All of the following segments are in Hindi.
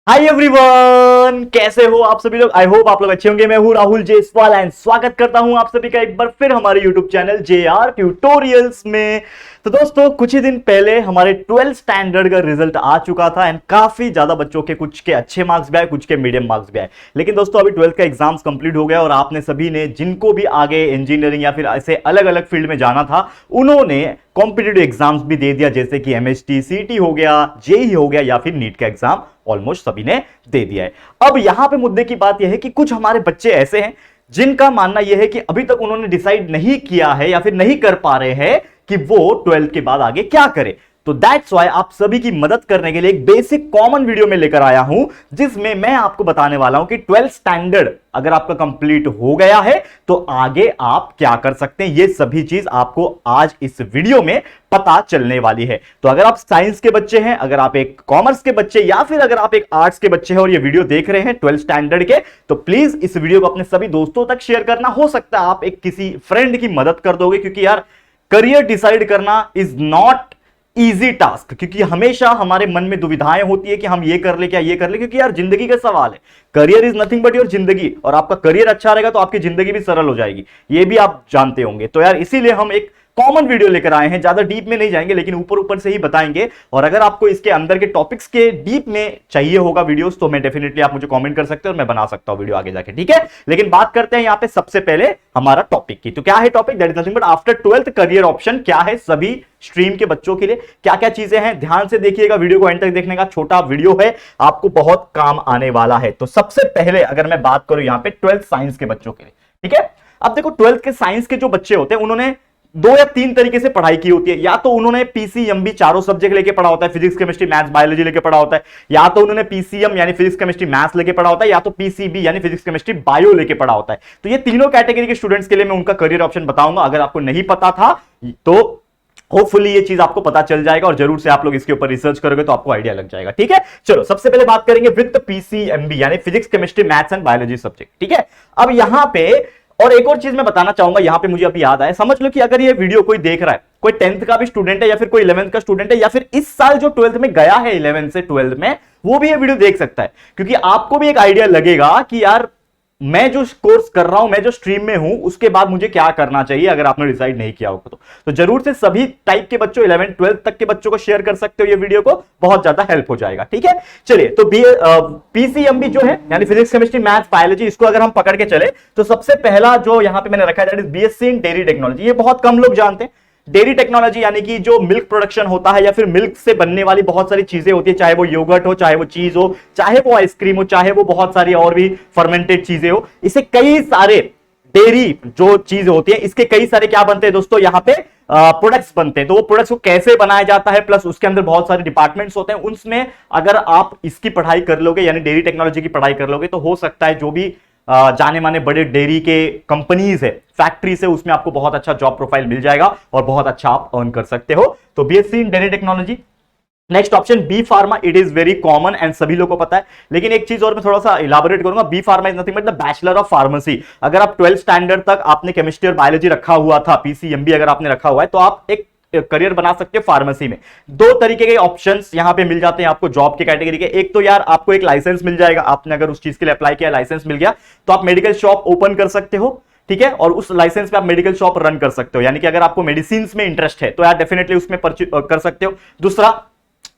हाय एवरीवन, कैसे हो आप सभी लोग। आई होप आप लोग अच्छे होंगे। मैं हूं राहुल जेसवाल एंड स्वागत करता हूं आप सभी का एक बार फिर हमारे यूट्यूब चैनल JR ट्यूटोरियल्स में। तो दोस्तों, कुछ ही दिन पहले हमारे 12th स्टैंडर्ड का रिजल्ट आ चुका था एंड काफी ज्यादा बच्चों के कुछ के अच्छे मार्क्स भी आए, कुछ के मीडियम मार्क्स भी आए। लेकिन दोस्तों, अभी 12th का एग्जाम्स कंप्लीट हो गया और आपने सभी ने, जिनको भी आगे इंजीनियरिंग या फिर ऐसे अलग अलग फील्ड में जाना था, उन्होंने कॉम्पिटेटिव एग्जाम्स भी दे दिया, जैसे कि MHT CT हो गया, JEE हो गया या फिर नीट का एग्जाम ऑलमोस्ट सभी ने दे दिया है। अब यहां पे मुद्दे की बात यह है कि कुछ हमारे बच्चे ऐसे हैं जिनका मानना यह है कि अभी तक उन्होंने डिसाइड नहीं किया है या फिर नहीं कर पा रहे हैं कि वो 12th के बाद आगे क्या करें। तो दैट्स वाई आप सभी की मदद करने के लिए एक बेसिक कॉमन वीडियो में लेकर आया हूं, जिसमें मैं आपको बताने वाला हूं कि 12th स्टैंडर्ड अगर आपका कंप्लीट हो गया है तो आगे आप क्या कर सकते हैं। ये सभी चीज आपको आज इस वीडियो में पता चलने वाली है। तो अगर आप साइंस के बच्चे हैं, अगर आप एक कॉमर्स के बच्चे या फिर अगर आप एक आर्ट्स के बच्चे हैं और ये वीडियो देख रहे हैं 12th स्टैंडर्ड के, तो प्लीज इस वीडियो को अपने सभी दोस्तों तक शेयर करना। हो सकता है आप एक किसी फ्रेंड की मदद कर दोगे, क्योंकि यार करियर डिसाइड करना इज नॉट इजी टास्क। क्योंकि हमेशा हमारे मन में दुविधाएं होती है कि हम ये कर ले क्या ये कर ले, क्योंकि यार जिंदगी का सवाल है। Career is nothing but your जिंदगी, और आपका करियर अच्छा रहेगा तो आपकी जिंदगी भी सरल हो जाएगी, ये भी आप जानते होंगे। तो यार इसीलिए हम एक कॉमन वीडियो लेकर आए हैं। ज्यादा डीप में नहीं जाएंगे, लेकिन ऊपर ऊपर से ही बताएंगे। और अगर आपको इसके अंदर के टॉपिक्स के डीप में चाहिए होगा वीडियोस, तो मैं डेफिनेटली आप मुझे कमेंट कर सकते हो और मैं बना सकता हूं वीडियो आगे जाके, ठीक है। लेकिन बात करते हैं यहां पे सबसे पहले हमारा टॉपिक की। तो क्या है topic? That is nothing but after 12th career option क्या है सभी स्ट्रीम के बच्चों के लिए, क्या क्या चीजें हैं। ध्यान से देखिएगा, वीडियो को एंड तक देखने का, छोटा वीडियो है, आपको बहुत काम आने वाला है। तो सबसे पहले अगर मैं बात करूं यहां पे 12th साइंस के बच्चों के लिए, ठीक है। अब देखो 12th के साइंस के जो बच्चे होते हैं, उन्होंने 2 या 3 तरीके से पढ़ाई की होती है। या तो उन्होंने PCMB चारों सब्जेक्ट लेके पढ़ा होता है, फिजिक्स केमिस्ट्री मैथ्स बायोलॉजी लेके पढ़ा होता है, या तो उन्होंने PCM यानी फिजिक्स केमिस्ट्री मैथ्स लेके पढ़ा होता है, या तो PCB यानी फिजिक्स केमिस्ट्री बायो लेके पढ़ा होता है। तो ये तीनों कैटेगरी के स्टूडेंट्स के लिए मैं उनका करियर ऑप्शन बताऊंगा। अगर आपको नहीं पता था तो होपफुली ये चीज आपको पता चल जाएगा, और जरूर से आप लोग इसके ऊपर रिसर्च करोगे तो आपको आइडिया लग जाएगा, ठीक है। चलो सबसे पहले बात करेंगे विद PCMB यानी physics chemistry maths and biology subject, ठीक है। अब यहां पे और एक और चीज मैं बताना चाहूंगा, यहां पे मुझे अभी याद आया। समझ लो कि अगर ये वीडियो कोई देख रहा है, कोई 10th का भी स्टूडेंट है या फिर कोई 11th का स्टूडेंट है, या फिर इस साल जो 12th में गया है 11th से 12th में, वो भी ये वीडियो देख सकता है। क्योंकि आपको भी एक आइडिया लगेगा कि यार मैं जो कोर्स कर रहा हूं, मैं जो स्ट्रीम में हूं, उसके बाद मुझे क्या करना चाहिए अगर आपने डिसाइड नहीं किया होगा तो जरूर से सभी टाइप के बच्चों 11th 12th तक के बच्चों को शेयर कर सकते हो ये वीडियो को, बहुत ज्यादा हेल्प हो जाएगा, ठीक है। चलिए, तो PCMB जो है यानी फिजिक्स केमिस्ट्री मैथ्स बायोलॉजी, इसको अगर हम पकड़ के चले तो सबसे पहला जो यहां पे मैंने रखा है that is BSc in dairy technology. ये बहुत कम लोग जानते हैं। डेयरी टेक्नोलॉजी यानी कि जो मिल्क प्रोडक्शन होता है या फिर मिल्क से बनने वाली बहुत सारी चीजें होती है, चाहे वो योगर्ट हो, चाहे वो चीज हो, चाहे वो आइसक्रीम हो, चाहे वो बहुत सारी और भी फर्मेंटेड चीजें हो, इसे कई सारे डेयरी जो चीज होती है, इसके कई सारे क्या बनते हैं दोस्तों, यहां पे प्रोडक्ट्स बनते हैं। तो वो प्रोडक्ट्स को कैसे बनाया जाता है, प्लस उसके अंदर बहुत सारे डिपार्टमेंट्स होते हैं, उसमें अगर आप इसकी पढ़ाई कर लोगे यानी डेयरी टेक्नोलॉजी की पढ़ाई कर लोगे, तो हो सकता है जो भी जाने माने बड़े डेयरी के कंपनीज है, फैक्ट्री से, उसमें आपको बहुत अच्छा जॉब प्रोफाइल मिल जाएगा और बहुत अच्छा आप अर्न कर सकते हो। तो BSc in dairy technology. Next option B pharma. It is very common and सभी लोगों को पता है, लेकिन एक चीज और मैं थोड़ा सा इलाबोरेट करूंगा। B pharma is nothing but the bachelor of pharmacy. अगर आप 12th स्टैंडर्ड तक आपने केमिस्ट्री और बायोलॉजी रखा हुआ था, PCMB अगर आपने रखा हुआ है, तो आप एक करियर बना सकते हो फार्मेसी में। 2 तरीके के ऑप्शंस यहां पे मिल जाते हैं आपको जॉब के कैटेगरी के। एक तो यार आपको एक लाइसेंस मिल जाएगा, आपने अगर उस चीज के लिए अप्लाई किया, लाइसेंस मिल गया, तो आप मेडिकल शॉप ओपन कर सकते हो, ठीक है। और उस लाइसेंस पे आप मेडिकल शॉप रन कर सकते हो, यानी कि अगर आपको मेडिसिन में इंटरेस्ट है तो यार डेफिनेटली उसमें कर सकते हो। दूसरा,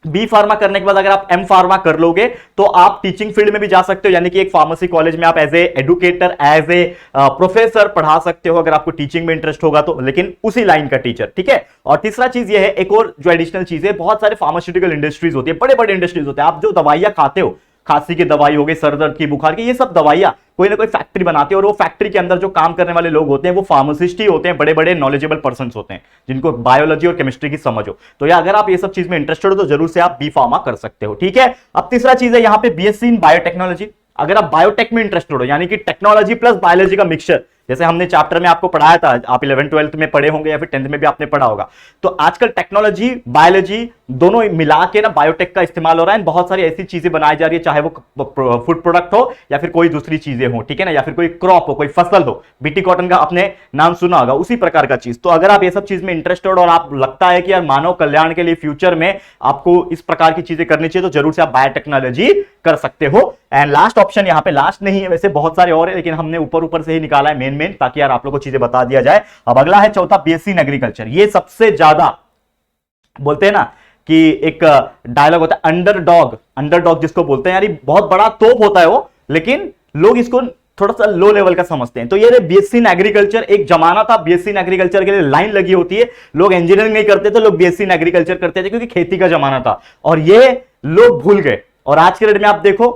B फार्मा करने के बाद अगर आप M फार्मा कर लोगे तो आप टीचिंग फील्ड में भी जा सकते हो, यानी कि एक फार्मेसी कॉलेज में आप as a educator, as a professor पढ़ा सकते हो अगर आपको टीचिंग में इंटरेस्ट होगा तो, लेकिन उसी लाइन का टीचर, ठीक है। और तीसरा चीज ये है, एक और जो एडिशनल चीज है, बहुत सारे फार्मास्यूटिकल इंडस्ट्रीज होती है, बड़े बड़े इंडस्ट्रीज होते हैं। आप जो दवाइयां खाते हो, खांसी की दवाई हो गई, सर दर्द की, बुखार की, ये सब दवाइयां कोई ना कोई फैक्ट्री बनाती है, और वो फैक्ट्री के अंदर जो काम करने वाले लोग होते हैं वो फार्मासिस्ट ही होते हैं, बड़े बड़े नॉलेजेबल पर्सन होते हैं जिनको बायोलॉजी और केमिस्ट्री की समझ हो। तो या अगर आप ये सब चीज में इंटरेस्टेड हो तो जरूर से आप B फार्मा कर सकते हो, ठीक है। अब तीसरा चीज है यहां पे BSc इन बायोटेक्नोलॉजी। अगर आप बायोटेक में इंटरेस्टेड हो, यानी कि टेक्नोलॉजी प्लस बायोलॉजी का मिक्सचर, जैसे हमने चैप्टर में आपको पढ़ाया था, आप 11th 12th में पढ़े होंगे या फिर 10th में भी आपने पढ़ा होगा। तो आजकल टेक्नोलॉजी बायोलॉजी दोनों मिला के ना बायोटेक का इस्तेमाल हो रहा है, बहुत सारी ऐसी चीजें बनाई जा रही है, चाहे वो फूड प्रोडक्ट हो या फिर कोई दूसरी चीजें हो, ठीक है ना, या फिर कोई क्रॉप हो, कोई फसल हो। BT कॉटन का आपने नाम सुना होगा, उसी प्रकार का चीज। तो अगर आप ये सब चीज में इंटरेस्टेड और आप लगता है कि यार मानव कल्याण के लिए फ्यूचर में आपको इस प्रकार की चीजें करनी चाहिए, तो जरूर से आप बायोटेक्नोलॉजी कर सकते हो। एंड लास्ट ऑप्शन, यहाँ पे लास्ट नहीं है वैसे, बहुत सारे और है, लेकिन हमने ऊपर ऊपर से ही निकाला है मेन ताकि यार आप लोग को चीजें बता दिया जाए। अब अगला है चौथा, बीएससी इन एग्रीकल्चर। ये सबसे ज्यादा बोलते हैं ना कि एक डायलॉग होता है अंडरडॉग जिसको बोलते हैं, यानी बहुत बड़ा तोप होता है वो, लेकिन लोग इसको थोड़ा सा लो लेवल का समझते हैं। तो ये बीएससी इन एग्रीकल्चर, एक जमाना था बीएससी इन एग्रीकल्चर के लिए लाइन लगी होती है, लोग इंजीनियरिंग नहीं करते थे, लोग बीएससी इन एग्रीकल्चर करते थे क्योंकि खेती का जमाना था, और ये लोग भूल गए। और आज के डेट में आप देखो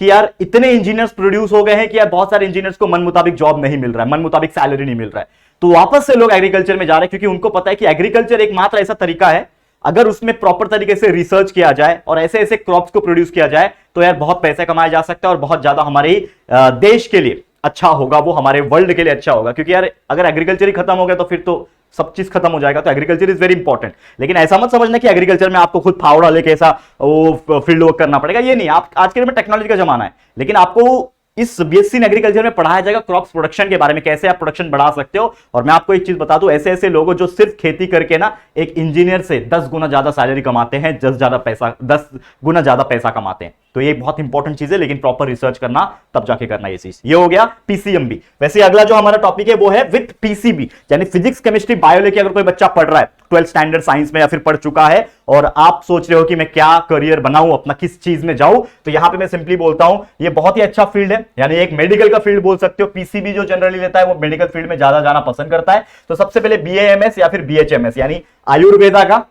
कि यार इतने इंजीनियर्स प्रोड्यूस हो गए हैं कि यार बहुत सारे इंजीनियर्स को मन मुताबिक जॉब नहीं मिल रहा है, मन मुताबिक सैलरी नहीं मिल रहा है, तो वापस से लोग एग्रीकल्चर में जा रहे हैं क्योंकि उनको पता है कि एग्रीकल्चर एकमात्र ऐसा तरीका है, अगर उसमें प्रॉपर तरीके से रिसर्च किया जाए और ऐसे ऐसे क्रॉप्स को प्रोड्यूस किया जाए तो यार बहुत पैसे कमाया जा सकता है और बहुत ज्यादा हमारे देश के लिए अच्छा होगा, वो हमारे वर्ल्ड के लिए अच्छा होगा। क्योंकि यार अगर एग्रीकल्चर ही खत्म हो गया तो फिर तो सब चीज खत्म हो जाएगा। तो एग्रीकल्चर इज वेरी इंपॉर्टेंट, लेकिन ऐसा मत समझना कि एग्रीकल्चर में आपको खुद फावड़ा लेके ऐसा वो फील्ड वर्क करना पड़ेगा, ये नहीं। आप आज के डेट में टेक्नोलॉजी का जमाना है, लेकिन आपको इस बीएससी इन एग्रीकल्चर में पढ़ाया जाएगा क्रॉप्स प्रोडक्शन के बारे में, कैसे आप प्रोडक्शन बढ़ा सकते हो। और मैं आपको एक चीज बता दूं, ऐसे ऐसे लोग जो सिर्फ खेती करके ना एक इंजीनियर से 10 गुना ज्यादा सैलरी कमाते हैं, 10 गुना ज्यादा पैसा कमाते हैं। तो ये बहुत इंपॉर्टेंट चीज है, लेकिन प्रॉपर रिसर्च करना तब जाके करना ये चीज। ये हो गया पीसीएमबी। वैसे अगला जो हमारा टॉपिक है वो है विद पीसीबी, यानी फिजिक्स केमिस्ट्री बायो लेके अगर कोई बच्चा पढ़ रहा है 12th स्टैंडर्ड साइंस में या फिर पढ़ चुका है और आप सोच रहे हो कि मैं क्या करियर बनाऊं अपना, किस चीज में जाऊं, तो यहां पे मैं सिंपली बोलता हूं ये बहुत ही अच्छा फील्ड है, यानी एक मेडिकल का फील्ड बोल सकते हो। पीसीबी जो जनरली लेता है वो मेडिकल फील्ड में ज्यादा जाना पसंद करता है। तो सबसे पहले बीएएमएस या फिर बीएचएमएस, यानी आयुर्वेदा का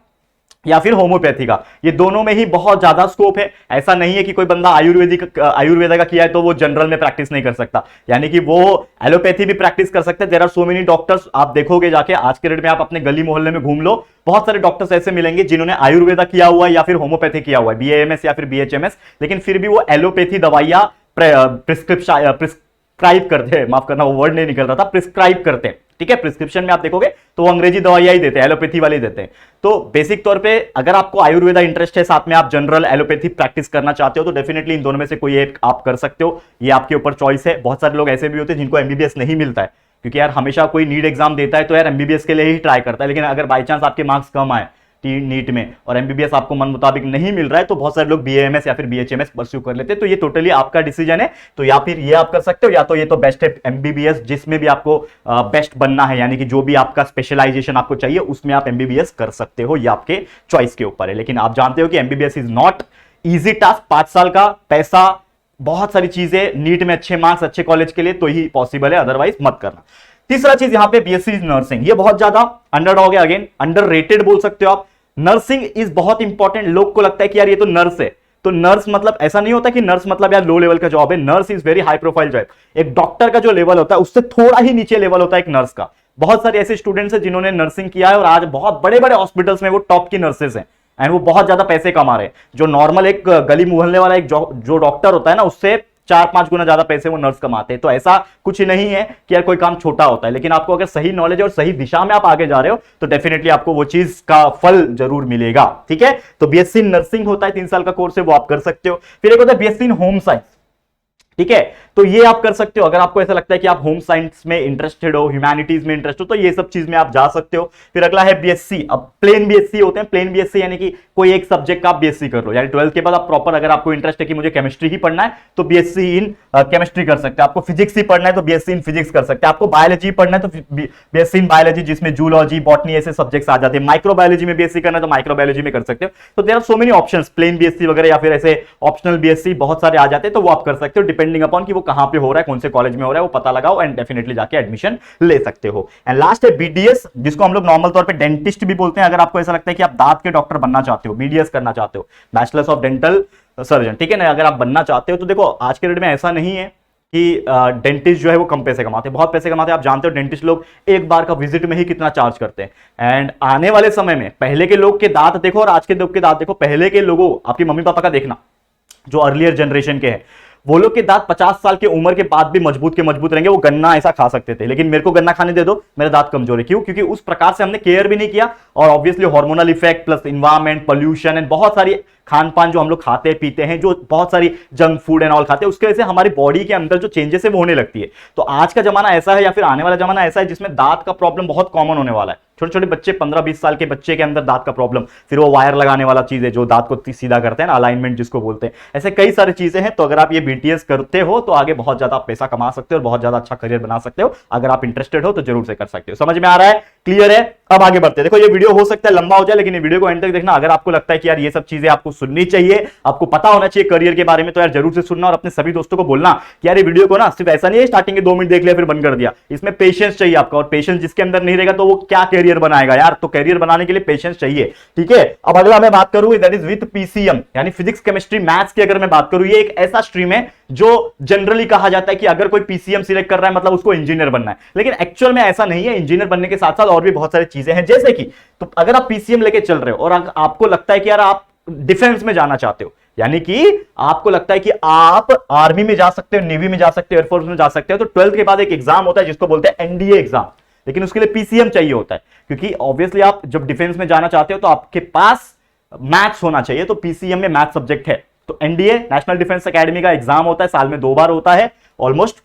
या फिर होम्योपैथी का, ये दोनों में ही बहुत ज्यादा स्कोप है। ऐसा नहीं है कि कोई बंदा आयुर्वेदा का किया है तो वो जनरल में प्रैक्टिस नहीं कर सकता, यानी कि वो एलोपैथी भी प्रैक्टिस कर सकते हैं। There are so many doctors, आप देखोगे जाके आज के डेट में, आप अपने गली मोहल्ले में घूम लो, बहुत सारे डॉक्टर्स ऐसे मिलेंगे जिन्होंने आयुर्वेदा किया हुआ है या फिर होम्योपैथी किया हुआ है, बीएएमएस या फिर बीएचएमएस, लेकिन फिर भी वो एलोपैथी दवाइयां प्रिस्क्राइब करते हैं, माफ करना वो वर्ड नहीं निकल रहा था, प्रिस्क्राइब करते हैं। ठीक है, प्रिस्क्रिप्शन में आप देखोगे तो वो अंग्रेजी दवाइयां ही देते हैं, एलोपैथी वाले देते हैं। तो बेसिक तौर पे अगर आपको आयुर्वेदा इंटरेस्ट है, साथ में आप जनरल एलोपैथी प्रैक्टिस करना चाहते हो, तो डेफिनेटली इन दोनों में से कोई एक आप कर सकते हो, ये आपके ऊपर चॉइस है। बहुत सारे लोग ऐसे भी होते हैं जिनको एमबीबीएस नहीं मिलता है, क्योंकि यार हमेशा कोई नीट एग्जाम देता है तो यार एमबीबीएस के लिए ही ट्राई करता है, लेकिन अगर बाई चांस आपके मार्क्स कम आए नीट में और एमबीबीएस आपको मन मुताबिक नहीं मिल रहा है, तो बहुत सारे लोग बीएएमएस या फिर बीएचएमएस परस्यू कर लेते हैं। तो ये टोटली आपका डिसीजन है, तो या फिर ये आप कर सकते हो, या तो ये तो बेस्ट है एमबीबीएस, जिसमें भी आपको बेस्ट बनना है, यानी कि जो भी आपका स्पेशलाइजेशन आपको चाहिए उसमें आप एमबीबीएस कर सकते हो, ये आपके चॉइस के ऊपर है। लेकिन आप जानते हो कि MBBS is not easy task, 5 साल का, पैसा, बहुत सारी चीजें, नीट में अच्छे मार्क्स अच्छे कॉलेज के लिए तो ही पॉसिबल है, अदरवाइज मत करना। तीसरा चीज यहां पे बीएससी नर्सिंग, ये बहुत ज्यादा अंडरडॉग है, अगेन अंडररेटेड बोल सकते हो आप। नर्सिंग इज बहुत इंपॉर्टेंट, लोग को लगता है कि यार ये तो नर्स है, तो नर्स मतलब ऐसा नहीं होता कि नर्स मतलब यार लो लेवल का जॉब है। Nurse is very high profile job. एक डॉक्टर का जो लेवल होता है उससे थोड़ा ही नीचे लेवल होता है एक नर्स का। बहुत सारे ऐसे स्टूडेंट्स हैं जिन्होंने नर्सिंग किया है और आज बहुत बड़े बड़े हॉस्पिटल्स में वो टॉप की नर्सेज हैं एंड वो बहुत ज्यादा पैसे कमा रहे हैं। जो नॉर्मल एक गली मोहल्ले वाला एक जो डॉक्टर होता है ना, उससे 4-5 गुना ज्यादा पैसे वो नर्स कमाते हैं। तो ऐसा कुछ नहीं है कि यार कोई काम छोटा होता है, लेकिन आपको अगर सही नॉलेज और सही दिशा में आप आगे जा रहे हो तो डेफिनेटली आपको वो चीज का फल जरूर मिलेगा। ठीक है, तो बीएससी नर्सिंग होता है, 3 साल का कोर्स है, वो आप कर सकते हो। फिर एक होता है बीएससी इन होम साइंस। ठीक है, तो ये आप कर सकते हो अगर आपको ऐसा लगता है कि आप होम साइंस में इंटरेस्टेड हो, ह्यूमैनिटीज में इंटरेस्ट हो, तो ये सब चीज में आप जा सकते हो। फिर अगला है बीएससी। अब प्लेन बीएससी होते हैं, प्लेन बीएससी यानी कि कोई एक सब्जेक्ट का आप बीएससी कर लो, यानी 12th के बाद आप प्रॉपर, अगर आपको इंटरेस्ट है कि मुझे केमिस्ट्री ही पढ़ना है तो बीएससी इन केमिस्ट्री कर सकते हैं, आपको फिजिक्स ही पढ़ना है तो बीएससी इन फिजिक्स कर सकते हैं, आपको बायोलॉजी पढ़ना है तो बीएससी इन बायोलॉजी, जिसमें जूलॉजी, बॉटनी ऐसे सब्जेक्ट्स आ जाते हैं। माइक्रोबायोलॉजी में बीएससी करना है तो माइक्रोबायोलॉजी में कर सकते हो। तो there are so many options, plain BSc वगैरह या फिर ऐसे ऑप्शनल बीएससी बहुत सारे आ जाते हैं, तो वो आप कर सकते हो डिपेंडिंग अपॉन कि वो कहां पे हो रहा है, कौन से कॉलेज में हो रहा है, वो पता लगाओ एंड डेफिनेटली जाके एडमिशन ले सकते हो। एंड लास्ट है बीडीएस, जिसको हम लोग नॉर्मल तौर पे डेंटिस्ट भी बोलते हैं। अगर आपको ऐसा लगता है कि आप दांत के डॉक्टर बनना चाहते हो, बीडीएस करना चाहते हो, बैचलर्स ऑफ डेंटल सर्जन, ठीक है ना, अगर आप बनना चाहते हो तो देखो आज के डेट में ऐसा नहीं है कि डेंटिस्ट जो है वो कम पैसे कमाते हैं, बहुत पैसे कमाते हैं। आप जानते हो डेंटिस्ट लोग एक बार का विजिट में ही कितना चार्ज करते हैं। एंड आने वाले समय में पहले के लोग के दांत देखो और आज के लोग के दांत देखो। पहले के लोगों, आपके मम्मी पापा का देखना, जो अर्लियर जनरेशन के हैं, वो लोग के दांत 50 साल की उम्र के बाद भी मजबूत के मजबूत रहेंगे। वो गन्ना ऐसा खा सकते थे, लेकिन मेरे को गन्ना खाने दे दो, मेरे दांत कमजोर है। क्यों? क्योंकि उस प्रकार से हमने केयर भी नहीं किया और obviously hormonal effect plus environment, pollution and बहुत सारी खान पान जो हम लोग खाते पीते हैं, जो बहुत सारी जंक फूड एंड ऑल खाते हैं, उसके वजह से हमारी बॉडी के अंदर जो चेंजेस है वो होने लगती है। तो आज का जमाना ऐसा है या फिर आने वाला जमाना ऐसा है जिसमें दांत का प्रॉब्लम बहुत कॉमन होने वाला है। छोटे छोटे बच्चे 15-20 साल के बच्चे के अंदर दांत का प्रॉब्लम, फिर वो वायर लगाने वाला चीज है जो दांत को सीधा करते हैं ना, अलाइनमेंट जिसको बोलते हैं। ऐसे कई सारी चीजें हैं। तो अगर आप ये बीटीएस करते हो तो आगे बहुत ज्यादा पैसा कमा सकते हो और बहुत ज्यादा अच्छा करियर बना सकते हो। अगर आप इंटरेस्टेड हो तो जरूर से कर सकते हो। समझ में आ रहा है? क्लियर है? अब आगे बढ़ते हैं। देखो ये वीडियो हो सकता है लंबा हो जाए, लेकिन ये वीडियो को एंड तक देखना। अगर आपको लगता है कि यार ये सब चीजें आपको सुननी चाहिए, आपको पता होना चाहिए करियर के बारे में, तो यार जरूर से सुनना और अपने सभी दोस्तों को बोलना कि यार ये वीडियो को ना सिर्फ ऐसा नहीं है स्टार्टिंग के 2 मिनट देख लिया फिर बंद कर दिया। इसमें पेशेंस चाहिए आपका, और पेशेंस जिसके अंदर नहीं रहेगा तो वो क्या करियर बनाएगा यार। तो करियर बनाने के लिए पेशेंस चाहिए। ठीक है, अब अगला मैं बात करूं दैट इज विद पीसीएम, यानी फिजिक्स केमिस्ट्री मैथ्स की अगर मैं बात करूं, ये एक ऐसा स्ट्रीम है जो जनरली कहा जाता है कि अगर कोई पीसीएम सिलेक्ट कर रहा है मतलब उसको इंजीनियर बनना है, लेकिन एक्चुअल में ऐसा नहीं है। इंजीनियर बनने के साथ साथ और भी बहुत सारी चीजें हैं, जैसे कि तो अगर आप पीसीएम लेके चल रहे हो और आपको लगता है कि यार आप डिफेंस में जाना चाहते हो, यानी कि आपको लगता है कि आप आर्मी में जा सकते हो, नेवी में जा सकते हो, एयरफोर्स में जा सकते हो, तो 12th के बाद एक एग्जाम होता है जिसको बोलते हैं एनडीए एग्जाम, लेकिन उसके लिए पीसीएम चाहिए होता है, क्योंकि ऑब्वियसली आप जब डिफेंस में जाना चाहते हो तो आपके पास मैथ्स होना चाहिए। तो पीसीएम में मैथ सब्जेक्ट है। तो एनडीए नेशनल डिफेंस एकेडमी का एग्जाम होता है, साल में 2 बार होता है। ऑलमोस्ट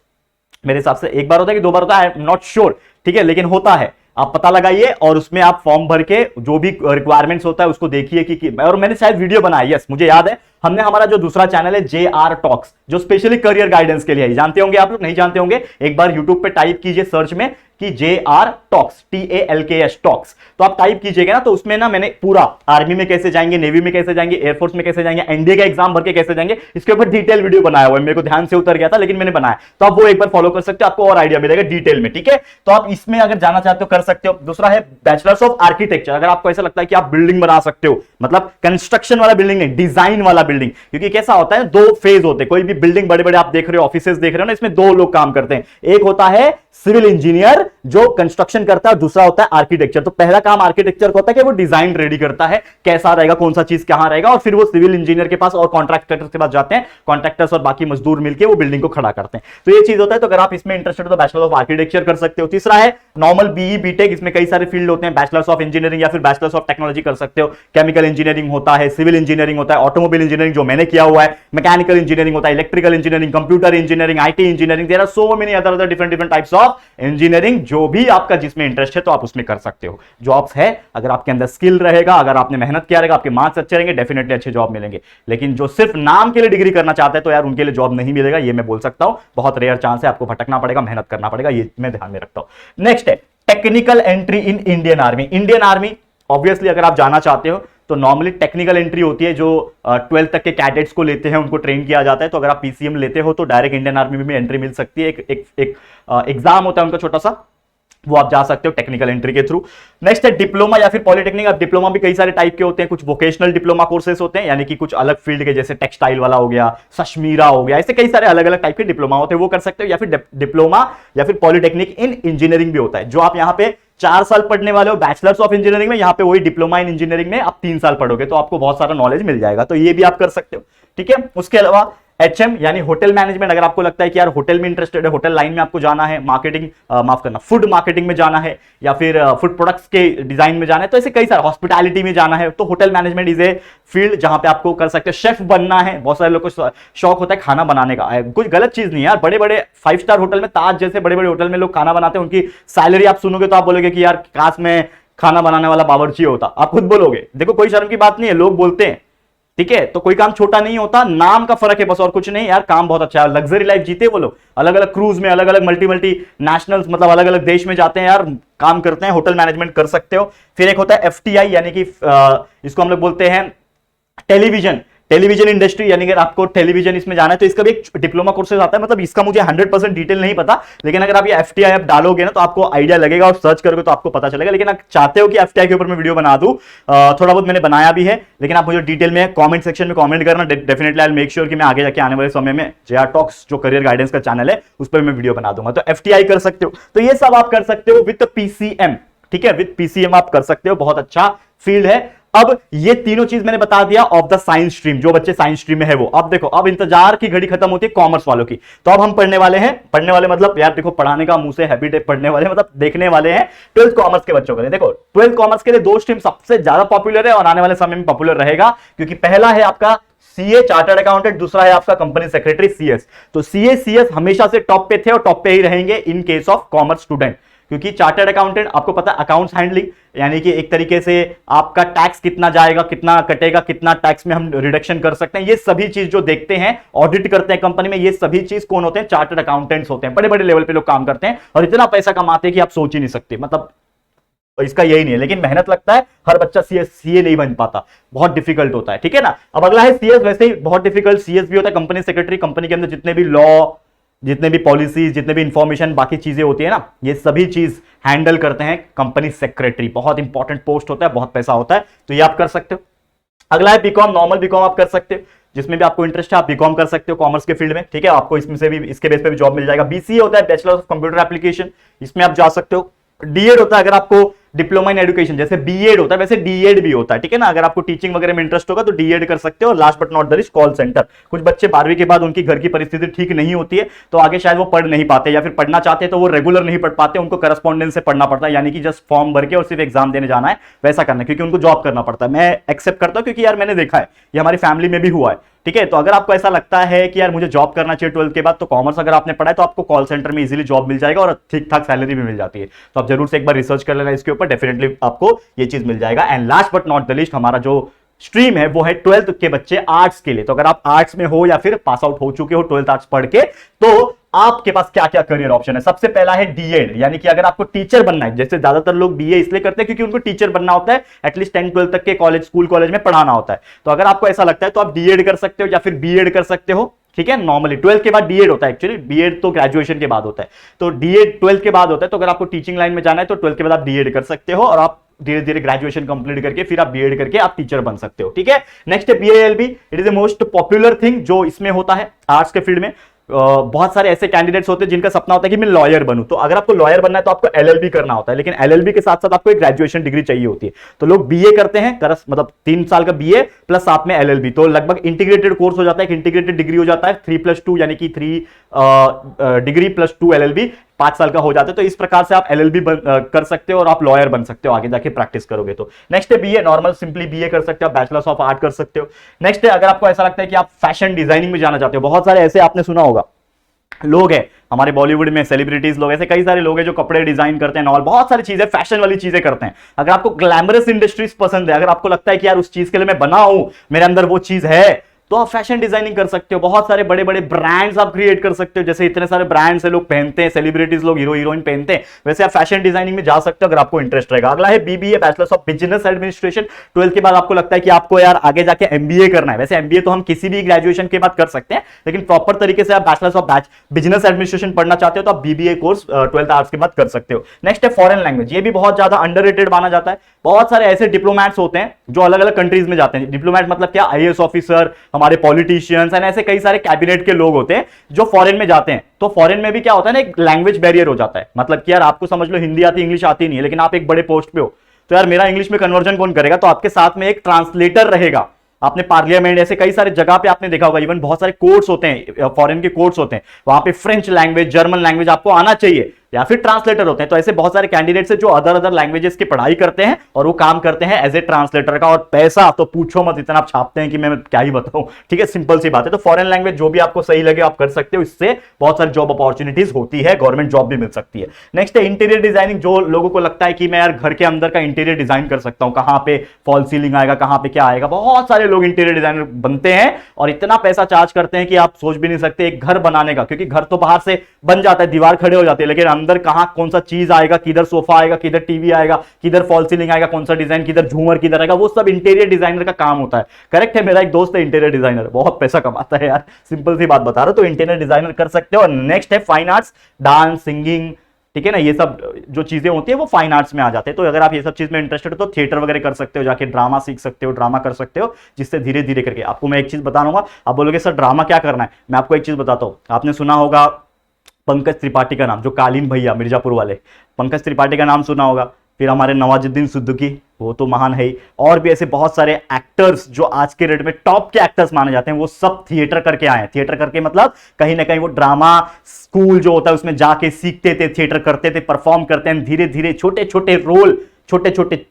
मेरे हिसाब से 1 बार होता है कि 2 बार होता है, आई एम नॉट श्योर। ठीक है, लेकिन होता है, आप पता लगाइए और उसमें आप फॉर्म भर के जो भी रिक्वायरमेंट्स होता है उसको देखिए कि और मैंने शायद वीडियो बनाई, यस मुझे याद है, हमने हमारा जो दूसरा चैनल है JR टॉक्स, जो स्पेशली करियर गाइडेंस के लिए है, जानते होंगे आप लोग, नहीं जानते होंगे एक बार यूट्यूब पे टाइप कीजिए सर्च में कि JR टॉक्स, TALKS टॉक्स, तो आप टाइप कीजिएगा ना, तो उसमें ना मैंने पूरा आर्मी में कैसे जाएंगे, नेवी में कैसे जाएंगे, एयरफोर्स में कैसे जाएंगे, एनडीए का एग्जाम भर के कैसे जाएंगे, इसके ऊपर डिटेल वीडियो बनाया हुआ है। मेरे को ध्यान से उतर गया था लेकिन मैंने बनाया, तो आप वो एक बार फॉलो कर सकते हो, आपको और आइडिया मिलेगा डिटेल में। ठीक है, तो आप इसमें अगर जाना चाहते हो कर सकते हो। दूसरा है बैचलर्स ऑफ आर्किटेक्चर, अगर आपको ऐसा लगता है कि आप बिल्डिंग बना सकते हो, मतलब कंस्ट्रक्शन वाला बिल्डिंग नहीं, डिजाइन वाला बिल्डिंग, क्योंकि कैसा होता है 2 फेज होते हैं। कोई भी बिल्डिंग बड़े बड़े आप देख रहे हो, ऑफिसेस देख रहे हो ना, इसमें 2 लोग काम करते हैं। एक होता है सिविल इंजीनियर जो कंस्ट्रक्शन करता है, और दूसरा होता है आर्किटेक्चर। तो पहला काम आर्किटेक्चर का होता है कि वो डिजाइन रेडी करता है, कैसा रहेगा, कौन सा चीज कहां रहेगा, और फिर वो सिविल इंजीनियर के पास और कॉन्ट्रैक्टर्स के पास जाते हैं, कॉन्ट्रैक्टर्स और बाकी मजदूर मिलकर वो बिल्डिंग को खड़ा करते हैं। तो ये चीज होता है। तो अगर आप इसमें इंटरेस्टेड हो तो बैचलर ऑफ आर्किटेक्चर कर सकते हो। तीसरा है नॉर्मल बीई बीटेक, इसमें कई सारे फील्ड होते हैं, बैचलर्स ऑफ इंजीनियरिंग या फिर बैचलर्स ऑफ टेक्नोलॉजी कर सकते हो। केमिकल इंजीनियरिंग होता है, सिविल इंजीनियरिंग होता है, ऑटोमोबाइल इंजीनियरिंग जो मैंने किया हुआ है, मैकेनिकल इंजीनियरिंग होता है, electrical engineering, computer engineering, IT engineering, there are so many other different types of engineering. जो भी आपका जिसमें इंटरेस्ट है तो आप उसमें कर सकते हो। जॉब्स है, अगर आपके अंदर स्किल रहेगा, अगर आपने मेहनत किया रहेगा, आपके मार्क्स अच्छे रहेंगे, डेफिनेटली अच्छे जॉब मिलेंगे। लेकिन जो सिर्फ नाम के लिए डिग्री करना चाहते हैं तो यार उनके लिए जॉब नहीं मिलेगा, ये मैं बोल सकता हूं। बहुत रेयर चांस है, आपको भटकना पड़ेगा, मेहनत करना पड़ेगा, ये मैं ध्यान में रखता हूं। नेक्स्ट है technical entry in Indian army. Indian army obviously अगर आप जाना चाहते हो तो नॉर्मली टेक्निकल एंट्री होती है, जो 12th तक के कैडेट्स को लेते हैं, उनको ट्रेन किया जाता है। तो अगर आप पीसीएम लेते हो तो डायरेक्ट इंडियन आर्मी में भी एंट्री मिल सकती है। एक एग्जाम होता है उनका छोटा सा, वो आप जा सकते हो टेक्निकल एंट्री के थ्रू। नेक्स्ट है डिप्लोमा या फिर पॉलिटेक्निक। अब डिप्लोमा भी कई सारे टाइप के होते हैं, कुछ वोकेशनल डिप्लोमा कोर्सेज होते हैं, यानी कि कुछ अलग फील्ड के, जैसे टेक्सटाइल वाला हो गया, सश्मीरा हो गया, ऐसे कई सारे अलग अलग टाइप के डिप्लोमा होते हैं, वो कर सकते हो। या फिर डिप्लोमा या फिर पॉलिटेक्निक इन इंजीनियरिंग भी होता है, जो आप यहाँ पे 4 साल पढ़ने वाले हो बैचलर्स ऑफ इंजीनियरिंग में, यहाँ पे वही डिप्लोमा इन इंजीनियरिंग में आप 3 साल पढ़ोगे, तो आपको बहुत सारा नॉलेज मिल जाएगा। तो ये भी आप कर सकते हो। ठीक है, उसके अलावा HM यानी होटल मैनेजमेंट, अगर आपको लगता है कि यार होटल में इंटरेस्टेड है, होटल लाइन में आपको जाना है, मार्केटिंग माफ करना फूड मार्केटिंग में जाना है, या फिर फूड प्रोडक्ट्स के डिजाइन में जाना है, तो ऐसे कई सारे, हॉस्पिटैलिटी में जाना है, तो hotel management is a field जहां पे आपको कर सकते हो। शेफ बनना है, बहुत सारे लोगों को शौक होता है खाना बनाने का, कुछ गलत चीज नहीं है यार। बड़े बड़े 5 स्टार होटल में, ताज जैसे बड़े बड़े होटल में लोग खाना बनाते हैं, उनकी सैलरी आप सुनोगे तो आप बोलोगे कि यार काश में खाना बनाने वाला बावर्ची होता, आप खुद बोलोगे। देखो कोई शर्म की बात नहीं है, लोग बोलते हैं। ठीक है, तो कोई काम छोटा नहीं होता, नाम का फर्क है बस, और कुछ नहीं यार। काम बहुत अच्छा है, लग्जरी लाइफ जीते वो लोग, अलग अलग क्रूज में, अलग अलग मल्टी नेशनल्स, मतलब अलग अलग देश में जाते हैं यार, काम करते हैं, होटल मैनेजमेंट कर सकते हो। फिर एक होता है FTI, यानी कि इसको हम लोग बोलते हैं टेलीविजन इंडस्ट्री, यानी अगर आपको टेलीविजन इसमें जाना है तो इसका भी एक डिप्लोमा कोर्सेज आता है। मतलब इसका मुझे 100% डिटेल नहीं पता, लेकिन अगर आप ये FTI आप डालोगे ना तो आपको आइडिया लगेगा, और सर्च करोगे तो आपको पता चलेगा। लेकिन आप चाहते हो कि FTI के ऊपर मैं वीडियो बना दूं, थोड़ा बहुत मैंने बनाया भी है, लेकिन आप मुझे डिटेल में कमेंट सेक्शन में कमेंट करना, definitely I will make sure कि मैं आगे जाके आने वाले समय में JR टॉक्स जो करियर गाइडेंस का चैनल है उस पर मैं वीडियो बना दूंगा। तो FTI कर सकते हो। तो ये सब आप कर सकते हो विद PCM। ठीक है, विद PCM आप कर सकते हो, बहुत अच्छा फील्ड है। अब ये तीनों चीज मैंने बता दिया ऑफ द साइंस स्ट्रीम, जो बच्चे साइंस स्ट्रीम में है वो। अब देखो, अब इंतजार की घड़ी खत्म होती है कॉमर्स वालों की। तो अब हम पढ़ने वाले हैं, पढ़ने वाले मतलब यार देखो, पढ़ाने का मुंह से हैबिट है, पढ़ने वाले मतलब देखने वाले हैं 12th कॉमर्स के बच्चों के लिए। देखो 12th कॉमर्स के लिए दो स्ट्रीम सबसे ज्यादा पॉपुलर है और आने वाले समय में पॉपुलर रहेगा, क्योंकि पहला है आपका सीए चार्टर्ड अकाउंटेंट, दूसरा है आपका कंपनी सेक्रेटरी सीएस। तो सीए सीएस हमेशा से टॉप पे थे और टॉप पे ही रहेंगे in case of commerce student, क्योंकि चार्टर्ड अकाउंटेंट आपको पता है अकाउंट्स हैंडलिंग, यानी कि एक तरीके से आपका टैक्स कितना जाएगा, कितना कटेगा, कितना टैक्स में हम रिडक्शन कर सकते हैं, ये सभी चीज जो देखते हैं, ऑडिट करते हैं कंपनी में, ये सभी चीज कौन होते हैं? चार्टर्ड अकाउंटेंट्स होते हैं। बड़े बड़े लेवल पे लोग काम करते हैं और इतना पैसा कमाते हैं कि आप सोच ही नहीं सकते। मतलब इसका यही नहीं है, लेकिन मेहनत लगता है, हर बच्चा सीए नहीं बन पाता, बहुत डिफिकल्ट होता है, ठीक है ना। अब अगला है सीएस, वैसे ही बहुत डिफिकल्ट सीएस भी होता है, कंपनी सेक्रेटरी। कंपनी के अंदर जितने भी लॉ, जितने भी पॉलिसीज, जितने भी इंफॉर्मेशन, बाकी चीजें होती है ना, ये सभी चीज हैंडल करते हैं कंपनी सेक्रेटरी। बहुत इंपॉर्टेंट पोस्ट होता है, बहुत पैसा होता है, तो ये आप कर सकते हो। अगला है बीकॉम, नॉर्मल बीकॉम आप कर सकते हो, जिसमें भी आपको इंटरेस्ट है आप बीकॉम कर सकते हो कॉमर्स के फील्ड में, ठीक है। आपको इसमें से भी, इसके बेस पे भी जॉब मिल जाएगा। बीसीए होता है बैचलर ऑफ कंप्यूटर एप्लीकेशन, इसमें आप जा सकते हो। डीएड होता है अगर आपको डिप्लोमा इन एजुकेशन, जैसे बीएड होता है वैसे डीएड भी होता है, ठीक है ना। अगर आपको टीचिंग वगैरह में इंटरेस्ट होगा तो डीएड कर सकते हो। और last but not the least call centre. कुछ बच्चे 12वीं के बाद उनकी घर की परिस्थिति ठीक नहीं होती है, तो आगे शायद वो पढ़ नहीं पाते, या फिर पढ़ना चाहते हैं तो वो रेगुलर नहीं पढ़ पाते, उनको करस्पॉन्डेंस से पढ़ना पड़ता है, यानी कि जस्ट फॉर्म भर के और सिर्फ एग्जाम देने जाना है, वैसा करना है, क्योंकि उनको जॉब करना पड़ता है। मैं एक्सेप्ट करता हूं, क्योंकि यार मैंने देखा है, ये हमारी फैमिली में भी हुआ है, ठीक है। तो अगर आपको ऐसा लगता है कि यार मुझे जॉब करना चाहिए 12th के बाद, तो कॉमर्स अगर आपने पढ़ा है तो आपको कॉल सेंटर में इजीली जॉब मिल जाएगा और ठीक ठाक सैलरी भी मिल जाती है। तो आप जरूर से एक बार रिसर्च कर लेना इसके ऊपर, डेफिनेटली आपको ये चीज मिल जाएगा। And last but not the least हमारा जो स्ट्रीम है वो है 12th के बच्चे आर्ट्स के लिए। तो अगर आप आर्ट्स में हो या फिर पास आउट हो चुके हो 12th आर्ट्स पढ़ के, तो आपके पास क्या क्या करियर ऑप्शन है। सबसे पहला है डीएड, यानी कि अगर आपको टीचर बनना है, जैसे ज्यादातर लोग बीए इसलिए करते हैं क्योंकि उनको टीचर बनना होता है, एटलीस्ट 10 12 तक के कॉलेज, स्कूल कॉलेज में पढ़ाना होता है। तो अगर आपको ऐसा लगता है तो आप डीएड कर सकते हो या फिर बीएड कर सकते हो, ठीक है। नॉर्मली 12th के बाद डीएड होता है, एक्चुअली बीएड तो ग्रेजुएशन के बाद होता है, तो डीएड 12th के बाद होता है। तो अगर आपको टीचिंग लाइन में जाना है तो 12th के बाद आप डीएड कर सकते हो, और आप धीरे धीरे ग्रेजुएशन कंप्लीट करके फिर आप बीएड करके आप टीचर बन सकते हो, ठीक है। नेक्स्ट है BALB, it is the most popular thing जो इसमें होता है आर्ट्स के फील्ड में। बहुत सारे ऐसे कैंडिडेट्स होते हैं जिनका सपना होता है कि मैं लॉयर बनूं। तो अगर आपको लॉयर बनना है तो आपको एलएलबी करना होता है, लेकिन एलएलबी के साथ साथ आपको एक ग्रेजुएशन डिग्री चाहिए होती है। तो लोग बीए करते हैं, मतलब 3 साल का बीए प्लस साथ में एलएलबी, तो लगभग इंटीग्रेटेड कोर्स हो जाता है, इंटीग्रेटेड डिग्री हो जाता है, 3+2 यानी कि 3 डिग्री प्लस 2 एलएलबी 5 साल का हो जाता है। तो इस प्रकार से आप एलएलबी कर सकते हो और आप लॉयर बन सकते हो आगे जाके प्रैक्टिस करोगे तो। नेक्स्ट है बीए, नॉर्मल सिंपली बीए कर सकते हो, बैचलर्स ऑफ आर्ट कर सकते हो। नेक्स्ट है अगर आपको ऐसा लगता है कि आप फैशन डिजाइनिंग में जाना चाहते हो, बहुत सारे ऐसे आपने सुना होगा लोग हैं हमारे बॉलीवुड में, सेलिब्रिटीज लोग, ऐसे कई सारे लोग हैं जो कपड़े डिजाइन करते हैं और बहुत सारी चीजें फैशन वाली चीजें करते हैं। अगर आपको ग्लैमरस इंडस्ट्रीज पसंद है, अगर आपको लगता है कि यार उस चीज के लिए मैं बना हूं, मेरे अंदर वो चीज है, तो आप फैशन डिजाइनिंग कर सकते हो। बहुत सारे बड़े बड़े ब्रांड्स आप क्रिएट कर सकते हो, जैसे इतने सारे ब्रांड्स है लोग पहनते हैं, सेलिब्रिटीज लोग, हीरो हीरोइन पहनते हैं, वैसे आप फैशन डिजाइनिंग में जा सकते हो अगर आपको इंटरेस्ट रहेगा। अगला है BBA, bachelors of business administration. 12th के बाद आपको लगता है कि आपको यार आगे जाके एमबीए करना है, वैसे एमबीए तो हम किसी भी ग्रेजुएशन के बाद कर सकते हैं, लेकिन प्रॉपर तरीके से आप बैचलर्स ऑफ बिजनेस एडमिनिस्ट्रेशन पढ़ना चाहते हो तो आप बीबीए कोर्स 12th आर्ट्स के बाद कर सकते हो। नेक्स्ट है फॉरेन लैंग्वेज, ये भी बहुत ज्यादा अंडररेटेड माना जाता है। बहुत सारे ऐसे डिप्लोमैट्स होते हैं जो अलग अलग कंट्रीज में जाते हैं। डिप्लोमैट मतलब क्या? आईएएस ऑफिसर, हमारे पॉलिटिशियन, ऐसे कई सारे कैबिनेट के लोग होते हैं जो फॉरेन में जाते हैं। तो फॉरेन में भी क्या होता है ना, एक लैंग्वेज बैरियर हो जाता है। मतलब कि यार आपको समझ लो हिंदी आती, इंग्लिश आती नहीं है, लेकिन आप एक बड़े पोस्ट पे हो, तो यार मेरा इंग्लिश में कन्वर्जन कौन करेगा? तो आपके साथ में एक ट्रांसलेटर रहेगा। आपने पार्लियामेंट, ऐसे कई सारे जगह पे आपने देखा होगा, इवन बहुत सारे कोर्ट्स होते हैं, फॉरेन के कोर्ट्स होते हैं, वहां पे फ्रेंच लैंग्वेज, जर्मन लैंग्वेज आपको आना चाहिए, या फिर ट्रांसलेटर होते हैं। तो ऐसे बहुत सारे कैंडिडेट्स हैं जो अदर लैंग्वेजेस की पढ़ाई करते हैं और वो काम करते हैं एज ए ट्रांसलेटर का। और पैसा तो पूछो मत, इतना आप छापते हैं कि मैं क्या ही बताऊं, ठीक है। सिंपल सी बात है। तो फॉरेन लैंग्वेज जो भी आपको सही लगे आप कर सकते हो, इससे बहुत सारी जॉब अपॉर्चुनिटीज होती है, गवर्नमेंट जॉब भी मिल सकती है। नेक्स्ट है इंटीरियर डिजाइनिंग, जो लोगों को लगता है कि मैं यार घर के अंदर का इंटीरियर डिजाइन कर सकता हूं, कहां पे फॉल सीलिंग आएगा, कहां पे क्या आएगा। बहुत सारे लोग इंटीरियर डिजाइनर बनते हैं और इतना पैसा चार्ज करते हैं कि आप सोच भी नहीं सकते एक घर बनाने का, क्योंकि घर तो बाहर से बन जाता है, दीवार खड़े हो जाते हैं, लेकिन अंदर कहां कौन सा चीज आएगा, किधर सोफा आएगा, किधर टीवी आएगा, किधर फॉल सीलिंग आएगा, कौन सा डिजाइन, किधर झूमर किधर आएगा, वो सब इंटीरियर डिजाइनर का काम होता है। करेक्ट है, मेरा एक दोस्त है इंटीरियर डिजाइनर, बहुत पैसा कमाता है यार, सिंपल सी बात बता रहा हूं। तो इंटीरियर डिजाइनर कर सकते हो। और नेक्स्ट है फाइन आर्ट्स, डांस, सिंगिंग, ठीक है ना, ये सब जो चीजें होती है वो फाइन आर्ट्स में आ जाते हैं। तो अगर आप ये सब चीज में इंटरेस्टेड हो तो थिएटर वगैरह कर सकते हो, जाके ड्रामा सीख सकते हो, ड्रामा कर सकते हो, जिससे धीरे धीरे करके आपको मैं एक चीज बताऊंगा। आप बोलोगे सर ड्रामा क्या करना है, मैं आपको एक चीज बताता हूं। आपने सुना होगा पंकज त्रिपाठी का नाम, जो कालीन भैया मिर्जापुर वाले, पंकज त्रिपाठी का नाम सुना होगा। फिर हमारे नवाजुद्दीन सिद्दीकी, वो तो महान है ही, और भी ऐसे बहुत सारे एक्टर्स जो आज के डेट में टॉप के एक्टर्स माने जाते हैं, वो सब थिएटर करके आए हैं। थिएटर करके मतलब कहीं ना कहीं वो ड्रामा स्कूल जो होता है उसमें जाके सीखते थे, थिएटर करते थे, परफॉर्म करते हैं, धीरे धीरे छोटे छोटे रोल, छोटे छोटे।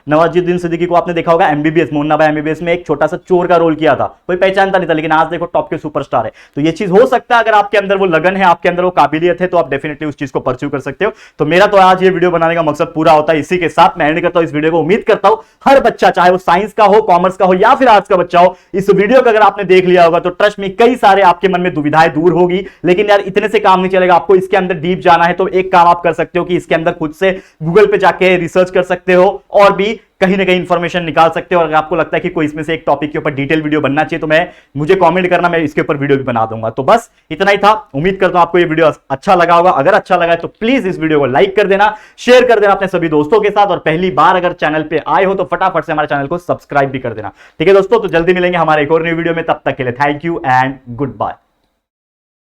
नवाजुद्दीन सिद्दीकी को आपने देखा होगा एमबीबीएस, मुन्ना भाई एमबीबीएस में एक छोटा सा चोर का रोल किया था, कोई पहचानता नहीं था, लेकिन आज देखो टॉप के सुपरस्टार है। तो ये चीज हो सकता है, अगर आपके अंदर वो लगन है, आपके अंदर वो काबिलियत है, तो आप डेफिनेटली उस चीज को परस्यू कर सकते हो। तो मेरा तो आज ये वीडियो बनाने का मकसद पूरा होता है। इसी के साथ मैं एंड करता हूं इस वीडियो को। उम्मीद करता हूं हर बच्चा, चाहे वो साइंस का हो, कॉमर्स का हो या फिर आर्ट्स का बच्चा हो, इस वीडियो को अगर आपने देख लिया होगा तो ट्रस्ट में कई सारे आपके मन में दुविधाएं दूर होगी। लेकिन यार इतने से काम नहीं चलेगा, आपको इसके अंदर डीप जाना है, तो एक काम आप कर सकते हो कि इसके अंदर खुद से गूगल पे जाके रिसर्च कर सकते हो और भी कहीं ना कहीं इंफॉर्मेशन निकाल सकते हो। और अगर आपको लगता है कि कोई इसमें से एक टॉपिक के ऊपर डिटेल वीडियो बनना चाहिए, तो मुझे कमेंट करना, मैं इसके ऊपर वीडियो भी बना दूंगा। तो बस इतना ही था। उम्मीद करता हूं आपको ये वीडियो अच्छा लगा होगा। अगर अच्छा लगा है तो प्लीज इस वीडियो को लाइक कर देना, शेयर कर देना अपने सभी दोस्तों के साथ, और पहली बार अगर चैनल पे आए हो तो फटाफट से हमारे चैनल को सब्सक्राइब भी कर देना। ठीक है दोस्तों, तो जल्दी मिलेंगे हमारे एक और नई वीडियो में। तब तक के लिए thank you and good bye.